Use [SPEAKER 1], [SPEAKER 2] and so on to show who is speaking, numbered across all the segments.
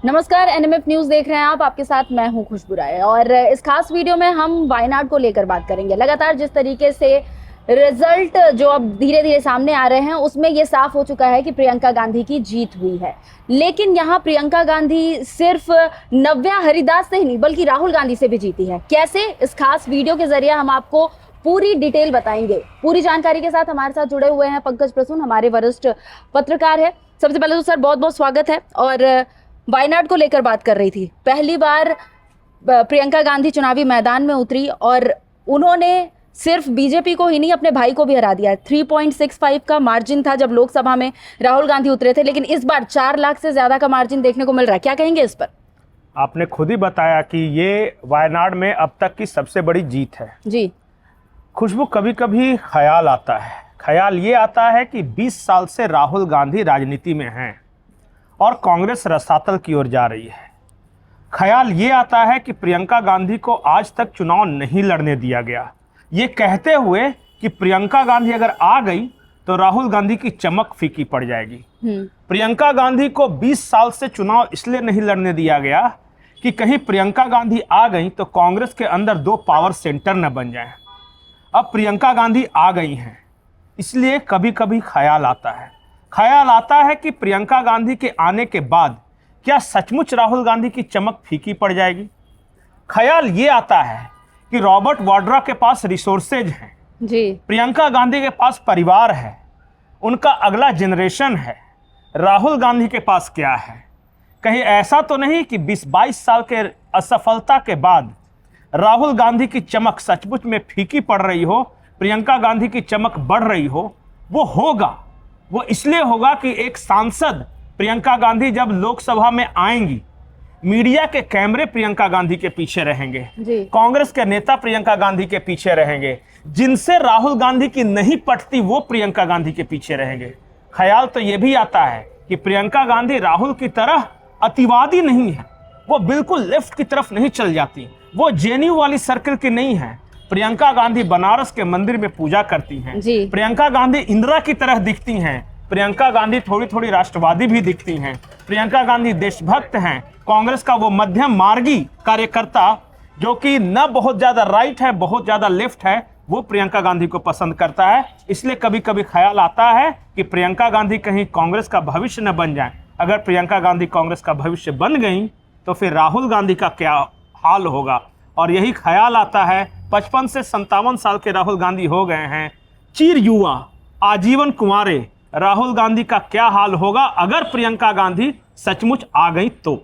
[SPEAKER 1] नमस्कार, NMF news देख रहे हैं आप। आपके साथ मैं हूं खुशबू राय और इस खास वीडियो में हम वायनाड को लेकर बात करेंगे। लगातार जिस तरीके से रिजल्ट जो अब धीरे धीरे सामने आ रहे हैं उसमें ये साफ हो चुका है कि प्रियंका गांधी की जीत हुई है। लेकिन यहाँ प्रियंका गांधी सिर्फ नव्या हरिदास से ही नहीं बल्कि राहुल गांधी से भी जीती है। कैसे, इस खास वीडियो के जरिए हम आपको पूरी डिटेल बताएंगे। पूरी जानकारी के साथ हमारे साथ जुड़े हुए हैं पंकज प्रसून, हमारे वरिष्ठ पत्रकार है। सबसे पहले तो सर बहुत बहुत स्वागत है। और वायनाड को लेकर बात कर रही थी, पहली बार प्रियंका गांधी चुनावी मैदान में उतरी और उन्होंने सिर्फ बीजेपी को ही नहीं अपने भाई को भी हरा दिया। 3.65 का मार्जिन था जब लोकसभा में राहुल गांधी उतरे थे, लेकिन इस बार 4 लाख से ज्यादा का मार्जिन देखने को मिल रहा है। क्या कहेंगे इस पर?
[SPEAKER 2] आपने खुद ही बताया कि ये वायनाड में अब तक की सबसे बड़ी जीत है।
[SPEAKER 1] जी
[SPEAKER 2] खुशबू, कभी कभी ख्याल आता है, ख्याल ये आता है कि 20 साल से राहुल गांधी राजनीति में हैं और कांग्रेस रसातल की ओर जा रही है। ख्याल ये आता है कि प्रियंका गांधी को आज तक चुनाव नहीं लड़ने दिया गया, ये कहते हुए कि प्रियंका गांधी अगर आ गई तो राहुल गांधी की चमक फीकी पड़ जाएगी। प्रियंका गांधी को 20 साल से चुनाव इसलिए नहीं लड़ने दिया गया कि कहीं प्रियंका गांधी आ गई तो कांग्रेस के अंदर 2 पावर सेंटर न बन जाएं। अब प्रियंका गांधी आ गई हैं, इसलिए कभी कभी ख्याल आता है कि प्रियंका गांधी के आने के बाद क्या सचमुच राहुल गांधी की चमक फीकी पड़ जाएगी। ख्याल ये आता है कि रॉबर्ट वाड्रा के पास रिसोर्सेज हैं
[SPEAKER 1] जी,
[SPEAKER 2] प्रियंका गांधी के पास परिवार है, उनका अगला जनरेशन है। राहुल गांधी के पास क्या है? कहीं ऐसा तो नहीं कि 20-22 साल के असफलता के बाद राहुल गांधी की चमक सचमुच में फीकी पड़ रही हो, प्रियंका गांधी की चमक बढ़ रही हो? वो होगा, वो इसलिए होगा कि एक सांसद प्रियंका गांधी जब लोकसभा में आएंगी, मीडिया के कैमरे प्रियंका गांधी के पीछे रहेंगे, कांग्रेस के नेता प्रियंका गांधी के पीछे रहेंगे, जिनसे राहुल गांधी की नहीं पटती वो प्रियंका गांधी के पीछे रहेंगे। ख्याल तो यह भी आता है कि प्रियंका गांधी राहुल की तरह अतिवादी नहीं है, वो बिल्कुल लेफ्ट की तरफ नहीं चल जाती, वो जेएनयू वाली सर्कल की नहीं है। प्रियंका गांधी बनारस के मंदिर में पूजा करती हैं। प्रियंका गांधी इंदिरा की तरह दिखती हैं। प्रियंका गांधी थोड़ी थोड़ी राष्ट्रवादी भी दिखती हैं। प्रियंका गांधी देशभक्त हैं। कांग्रेस का वो मध्यम मार्गी कार्यकर्ता जो कि न बहुत ज्यादा राइट है बहुत ज्यादा लेफ्ट है, वो प्रियंका गांधी को पसंद करता है। इसलिए कभी कभी ख्याल आता है कि प्रियंका गांधी कहीं कांग्रेस का भविष्य न बन जाए। अगर प्रियंका गांधी कांग्रेस का भविष्य बन गई तो फिर राहुल गांधी का क्या हाल होगा। और यही ख्याल आता है, 55 से 57 साल के राहुल गांधी हो गए हैं, चिर युवा, आजीवन कुंवारे। राहुल गांधी का क्या हाल होगा अगर प्रियंका गांधी सचमुच आ गई तो?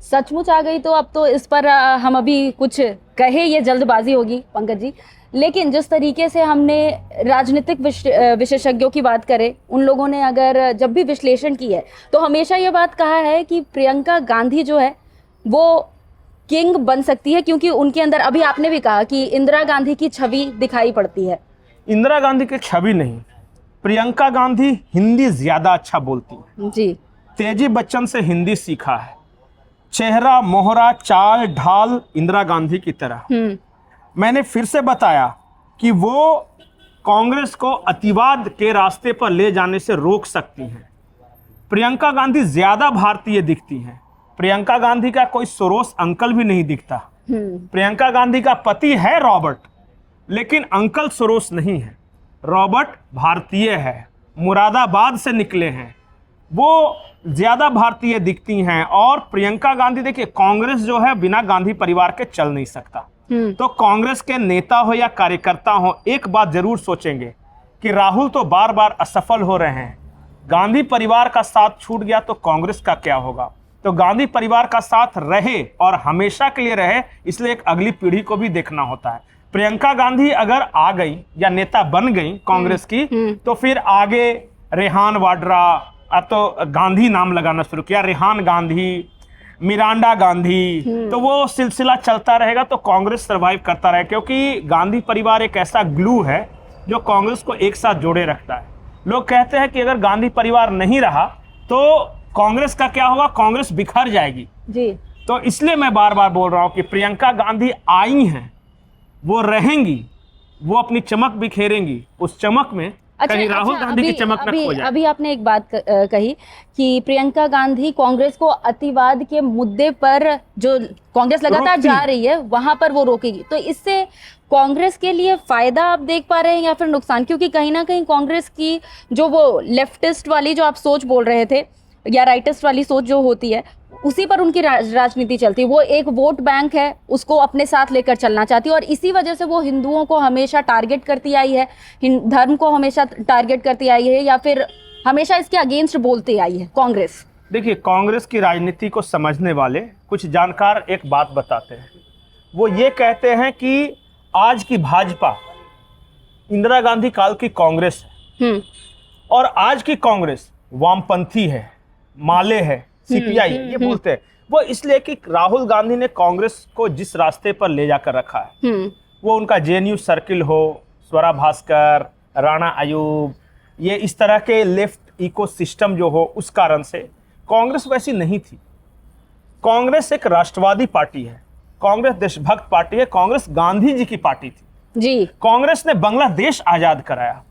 [SPEAKER 1] सचमुच आ गई तो अब तो इस पर हम अभी कुछ कहे ये जल्दबाजी होगी पंकज जी। लेकिन जिस तरीके से हमने राजनीतिक विशेषज्ञों की बात करें, उन लोगों ने अगर जब भी विश्लेषण की है तो हमेशा ये बात कहा है कि प्रियंका गांधी जो है वो किंग बन सकती है, क्योंकि उनके अंदर, अभी आपने भी कहा कि इंदिरा गांधी की छवि दिखाई पड़ती है।
[SPEAKER 2] इंदिरा गांधी की छवि नहीं, प्रियंका गांधी हिंदी ज्यादा अच्छा बोलती है
[SPEAKER 1] जी।
[SPEAKER 2] तेजी बच्चन से हिंदी सीखा है, चेहरा मोहरा चाल ढाल इंदिरा गांधी की तरह। मैंने फिर से बताया कि वो कांग्रेस को अतिवाद के रास्ते पर ले जाने से रोक सकती हैं। प्रियंका गांधी ज्यादा भारतीय दिखती हैं। प्रियंका गांधी का कोई सोरोस अंकल भी नहीं दिखता। प्रियंका गांधी का पति है रॉबर्ट, लेकिन अंकल सोरोस नहीं है। रॉबर्ट भारतीय है, मुरादाबाद से निकले हैं, वो ज्यादा भारतीय दिखती हैं। और प्रियंका गांधी, देखिए कांग्रेस जो है बिना गांधी परिवार के चल नहीं सकता। तो कांग्रेस के नेता हो या कार्यकर्ता हो, एक बात जरूर सोचेंगे कि राहुल तो बार बार असफल हो रहे हैं, गांधी परिवार का साथ छूट गया तो कांग्रेस का क्या होगा। तो गांधी परिवार का साथ रहे और हमेशा के लिए रहे, इसलिए एक अगली पीढ़ी को भी देखना होता है। प्रियंका गांधी अगर आ गई या नेता बन गई कांग्रेस की, तो फिर आगे रेहान वाड्रा, अब तो गांधी नाम लगाना शुरू किया, रेहान गांधी, मिरांडा गांधी, तो वो सिलसिला चलता रहेगा तो कांग्रेस सर्वाइव करता रहेगा। क्योंकि गांधी परिवार एक ऐसा ग्लू है जो कांग्रेस को एक साथ जोड़े रखता है। लोग कहते हैं कि अगर गांधी परिवार नहीं रहा तो कांग्रेस का क्या होगा, कांग्रेस बिखर जाएगी
[SPEAKER 1] जी।
[SPEAKER 2] तो इसलिए मैं बार बार बोल रहा हूं कि प्रियंका गांधी आई हैं, वो रहेंगी, वो अपनी चमक बिखेरेंगी। उस चमक में कहीं राहुल गांधी की चमक न खो जाए।
[SPEAKER 1] अभी आपने एक बात कही कि प्रियंका गांधी कांग्रेस को अतिवाद के मुद्दे पर जो कांग्रेस लगातार जा रही है वहां पर वो रोकेगी, तो इससे कांग्रेस के लिए फायदा आप देख पा रहे हैं या फिर नुकसान? क्योंकि कहीं ना कहीं कांग्रेस की जो वो लेफ्टिस्ट वाली जो आप सोच बोल रहे थे या राइटिस्ट वाली सोच जो होती है उसी पर उनकी राजनीति चलती है। वो एक वोट बैंक है, उसको अपने साथ लेकर चलना चाहती है और इसी वजह से वो हिंदुओं को हमेशा टारगेट करती आई है, धर्म को हमेशा टारगेट करती आई है या फिर हमेशा इसके अगेंस्ट बोलती आई है कांग्रेस।
[SPEAKER 2] देखिए, कांग्रेस की राजनीति को समझने वाले कुछ जानकार एक बात बताते हैं। वो ये कहते हैं कि आज की भाजपा इंदिरा गांधी काल की कांग्रेस है और आज की कांग्रेस वामपंथी है, माले है, सीपीआई है, ये बोलते हैं। वो इसलिए कि राहुल गांधी ने कांग्रेस को जिस रास्ते पर ले जाकर रखा है, वो उनका जेएनयू सर्किल हो, स्वरा भास्कर, राणा आयूब, ये इस तरह के लेफ्ट इकोसिस्टम जो हो, उस कारण से कांग्रेस वैसी नहीं थी। कांग्रेस एक राष्ट्रवादी पार्टी है, कांग्रेस देशभक्त पार्टी है, कांग्रेस गांधी जी की पार्टी थी
[SPEAKER 1] जी।
[SPEAKER 2] कांग्रेस ने बांग्लादेश आजाद कराया।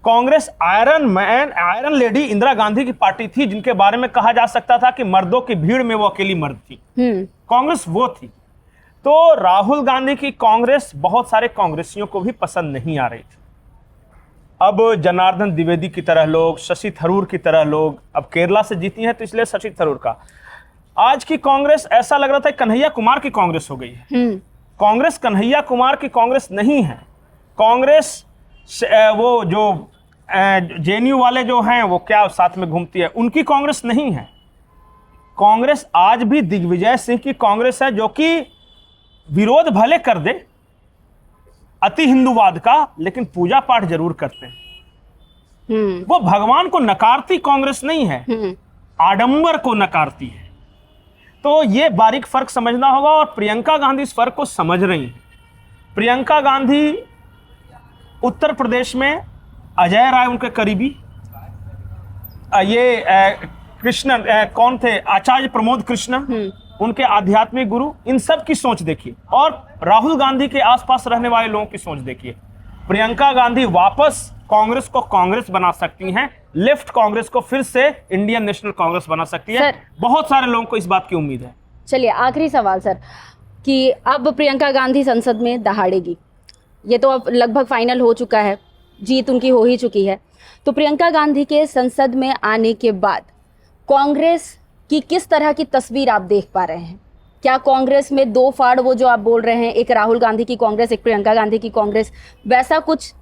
[SPEAKER 2] कांग्रेस आयरन लेडी इंदिरा गांधी की पार्टी थी, जिनके बारे में कहा जा सकता था कि मर्दों की भीड़ में वो अकेली मर्द थी। कांग्रेस वो थी। तो राहुल गांधी की कांग्रेस बहुत सारे कांग्रेसियों को भी पसंद नहीं आ रही थी। अब जनार्दन द्विवेदी की तरह लोग, शशि थरूर की तरह लोग, अब केरला से जीती हैं तो इसलिए शशि थरूर का, आज की कांग्रेस ऐसा लग रहा था कन्हैया कुमार की कांग्रेस हो गई है। कांग्रेस कन्हैया कुमार की कांग्रेस नहीं है। कांग्रेस वो जो जेएनयू वाले जो हैं वो क्या साथ में घूमती है, उनकी कांग्रेस नहीं है। कांग्रेस आज भी दिग्विजय सिंह की कांग्रेस है, जो कि विरोध भले कर दे अति हिंदूवाद का, लेकिन पूजा पाठ जरूर करते हैं। वो भगवान को नकारती कांग्रेस नहीं है, आडंबर को नकारती है। तो ये बारीक फर्क समझना होगा और प्रियंका गांधी इस फर्क को समझ रही है। प्रियंका गांधी उत्तर प्रदेश में अजय राय उनके करीबी, ये कृष्ण कौन थे, आचार्य प्रमोद कृष्ण, उनके आध्यात्मिक गुरु, इन सब की सोच देखिए और राहुल गांधी के आसपास रहने वाले लोगों की सोच देखिए। प्रियंका गांधी वापस कांग्रेस को कांग्रेस बना सकती हैं, लेफ्ट कांग्रेस को फिर से इंडियन नेशनल कांग्रेस बना सकती है। बहुत सारे लोगों को इस बात की उम्मीद है।
[SPEAKER 1] चलिए आखिरी सवाल सर, कि अब प्रियंका गांधी संसद में दहाड़ेगी, ये तो अब लगभग फाइनल हो चुका है, जीत उनकी हो ही चुकी है। तो प्रियंका गांधी के संसद में आने के बाद कांग्रेस की किस तरह की तस्वीर आप देख पा रहे हैं? क्या कांग्रेस में दो फाड़, वो जो आप बोल रहे हैं, एक राहुल गांधी की कांग्रेस, एक प्रियंका गांधी की कांग्रेस, वैसा कुछ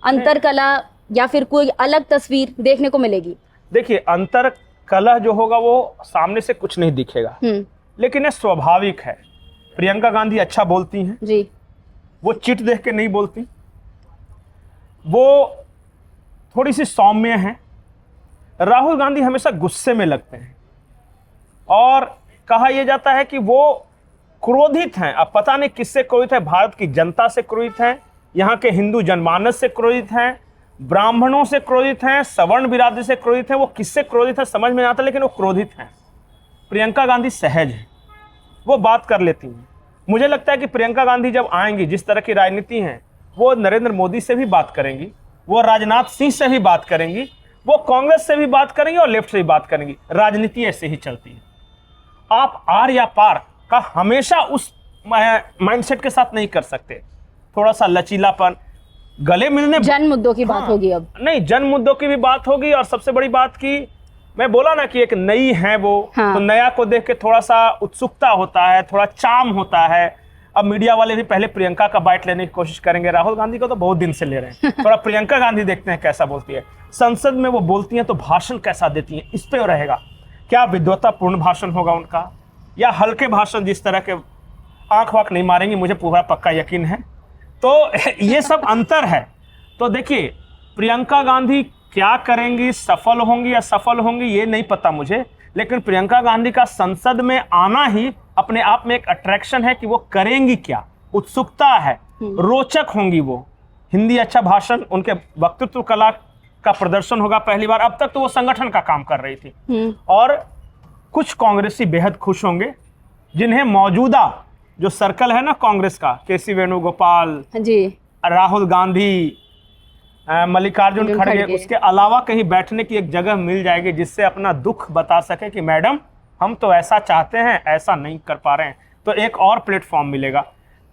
[SPEAKER 1] अंतर कला या फिर कोई अलग तस्वीर देखने को मिलेगी?
[SPEAKER 2] देखिए, अंतर कला जो होगा वो सामने से कुछ नहीं दिखेगा, लेकिन ये स्वाभाविक है। प्रियंका गांधी अच्छा बोलती हैं
[SPEAKER 1] जी,
[SPEAKER 2] वो चिट देख के नहीं बोलती, वो थोड़ी सी सौम्य है। राहुल गांधी हमेशा गुस्से में लगते हैं और कहा यह जाता है कि वो क्रोधित हैं। अब पता नहीं किससे क्रोधित है, भारत की जनता से क्रोधित हैं, यहाँ के हिंदू जनमानस से क्रोधित हैं, ब्राह्मणों से क्रोधित हैं, सवर्ण बिरादरी से क्रोधित हैं। वो किससे क्रोधित है समझ में नहीं आता, लेकिन वो क्रोधित हैं। प्रियंका गांधी सहज है, वो बात कर लेती हैं। मुझे लगता है कि प्रियंका गांधी जब आएंगी, जिस तरह की राजनीति है, वो नरेंद्र मोदी से भी बात करेंगी, वो राजनाथ सिंह से भी बात करेंगी, वो कांग्रेस से भी बात करेंगी और लेफ्ट से भी बात करेंगी। राजनीति ऐसे ही चलती है। आप आर या पार का हमेशा उस माइंडसेट के साथ नहीं कर सकते। थोड़ा सा लचीलापन, गले मिलने,
[SPEAKER 1] जन मुद्दों की बात होगी। अब
[SPEAKER 2] नहीं, जन मुद्दों की भी बात होगी और सबसे बड़ी बात की मैं बोला ना कि एक नई है वो, तो नया को देख के थोड़ा सा उत्सुकता होता है, थोड़ा चार्म होता है। अब मीडिया वाले भी पहले प्रियंका का बाइट लेने की कोशिश करेंगे, राहुल गांधी को तो बहुत दिन से ले रहे हैं, थोड़ा प्रियंका गांधी देखते हैं कैसा बोलती है। संसद में वो बोलती हैं तो भाषण कैसा देती हैं, इस पे रहेगा। क्या विद्वतापूर्ण भाषण होगा उनका या हल्के भाषण, जिस तरह के आंख वाँख नहीं मारेंगी, मुझे पूरा पक्का यकीन है। तो ये सब अंतर है। तो देखिए, प्रियंका गांधी क्या करेंगी, सफल होंगी या सफल होंगी ये नहीं पता मुझे, लेकिन प्रियंका गांधी का संसद में आना ही अपने आप में एक अट्रैक्शन है कि वो करेंगी क्या, उत्सुकता है, रोचक होंगी वो। हिंदी अच्छा भाषण, उनके वक्तृत्व कला का प्रदर्शन होगा पहली बार। अब तक तो वो संगठन का काम कर रही थी और कुछ कांग्रेसी बेहद खुश होंगे, जिन्हें मौजूदा जो सर्कल है ना कांग्रेस का, केसी वेणुगोपाल जी, राहुल गांधी, मल्लिकार्जुन
[SPEAKER 1] अर्जुन
[SPEAKER 2] खड़गे,
[SPEAKER 1] खड़गे।
[SPEAKER 2] उसके अलावा कहीं बैठने की एक जगह मिल जाएगी जिससे अपना दुख बता सके कि मैडम हम तो ऐसा चाहते हैं, ऐसा नहीं कर पा रहे हैं, तो एक और प्लेटफॉर्म मिलेगा।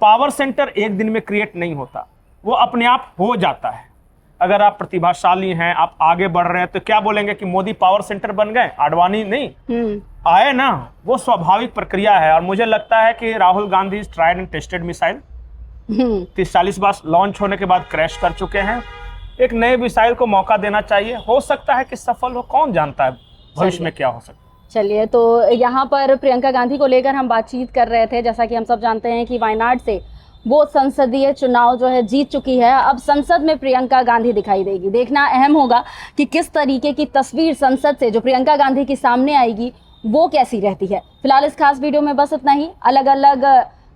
[SPEAKER 2] पावर सेंटर एक दिन में क्रिएट नहीं होता, वो अपने आप हो जाता है। अगर आप प्रतिभाशाली हैं, आप आगे बढ़ रहे हैं, तो क्या बोलेंगे कि मोदी पावर सेंटर बन गए, आडवाणी नहीं आए ना, वो स्वाभाविक प्रक्रिया है। और मुझे लगता है कि Rahul Gandhi is tried and tested missile, 30-40 bar launch होने के बाद क्रैश कर चुके हैं। एक नए मिसाइल को मौका देना चाहिए, हो सकता है कि सफल हो, कौन जानता है भविष्य में क्या हो सकता है।
[SPEAKER 1] चलिए, तो यहाँ पर प्रियंका गांधी को लेकर हम बातचीत कर रहे थे। जैसा कि हम सब जानते हैं कि वायनाड से वो संसदीय चुनाव जो है जीत चुकी है। अब संसद में प्रियंका गांधी दिखाई देगी। देखना अहम होगा कि किस तरीके की तस्वीर संसद से जो प्रियंका गांधी की सामने आएगी वो कैसी रहती है। फिलहाल इस खास वीडियो में बस इतना ही। अलग अलग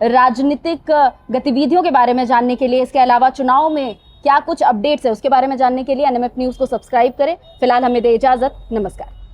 [SPEAKER 1] राजनीतिक गतिविधियों के बारे में जानने के लिए, इसके अलावा चुनाव में क्या कुछ अपडेट्स है उसके बारे में जानने के लिए NMF न्यूज़ को सब्सक्राइब करें। फिलहाल हमें दे इजाजत, नमस्कार।